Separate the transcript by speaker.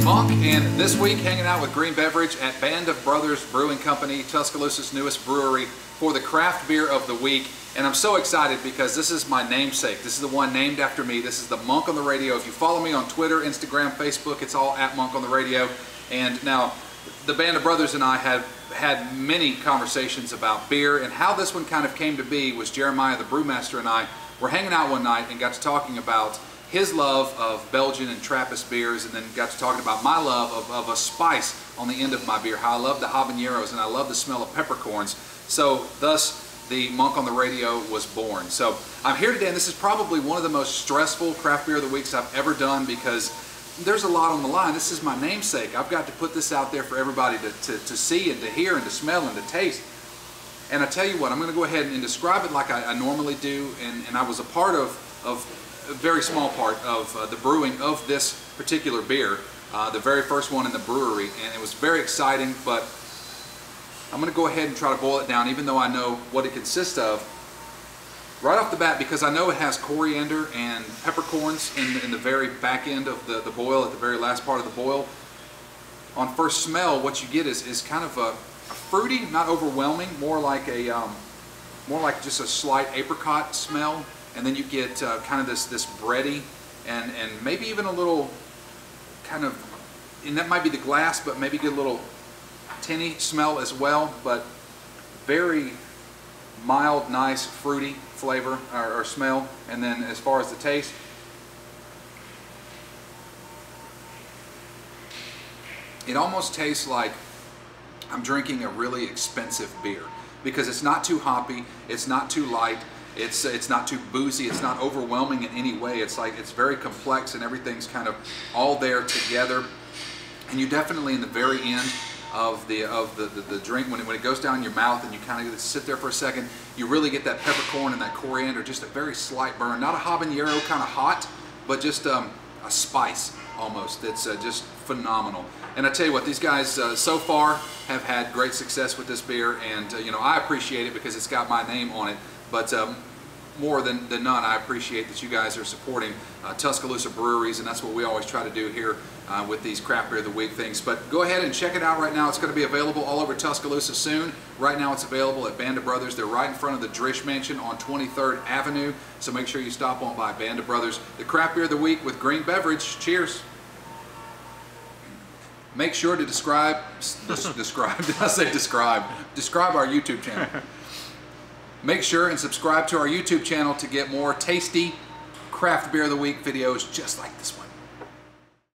Speaker 1: Monk, and this week hanging out with Green Beverage at Band of Brothers Brewing Company, Tuscaloosa's newest brewery, for the craft beer of the week. And I'm so excited because this is my namesake. This is the one named after me. This is the Monk on the Radio. If you follow me on Twitter, Instagram, Facebook, it's all at Monk on the Radio. And now the Band of Brothers and I have had many conversations about beer, and how this one kind of came to be was Jeremiah, the brewmaster, and I were hanging out one night and got to talking about his love of Belgian and Trappist beers, and then got to talking about my love of a spice on the end of my beer, how I love the habaneros and I love the smell of peppercorns. So thus the Monk on the Radio was born. So I'm here today, and this is probably one of the most stressful craft beer of the weeks I've ever done, because there's a lot on the line. This is my namesake. I've got to put this out there for everybody to see and to hear and to smell and to taste. And I tell you what, I'm going to go ahead and describe it like I normally do, and I was a part of a very small part of the brewing of this particular beer, the very first one in the brewery, and it was very exciting. But I'm going to go ahead and try to boil it down, even though I know what it consists of right off the bat, because I know it has coriander and peppercorns in the very back end of the boil, at the very last part of the boil. On first smell, what you get is kind of a fruity, not overwhelming, more like just a slight apricot smell. And then you get kind of this bready and maybe even a little kind of, and that might be the glass, but maybe get a little tinny smell as well, but very mild, nice, fruity flavor or smell. And then as far as the taste, it almost tastes like I'm drinking a really expensive beer, because it's not too hoppy, it's not too light, it's not too boozy, it's not overwhelming in any way. It's like, it's very complex and everything's kind of all there together. And you definitely, in the very end of the drink, when it goes down your mouth and you kind of sit there for a second, you really get that peppercorn and that coriander, just a very slight burn. Not a habanero kind of hot, but just a spice almost. It's just phenomenal. And I tell you what, these guys so far have had great success with this beer, and you know, I appreciate it because it's got my name on it. But more than none, I appreciate that you guys are supporting Tuscaloosa breweries, and that's what we always try to do here with these craft beer of the week things. But go ahead and check it out right now. It's going to be available all over Tuscaloosa soon. Right now it's available at Band of Brothers. They're right in front of the Drish Mansion on 23rd Avenue, so make sure you stop on by Band of Brothers. The craft beer of the week with Green Beverage. Cheers. Make sure to describe our YouTube channel. Make sure and subscribe to our YouTube channel to get more tasty craft beer of the week videos just like this one.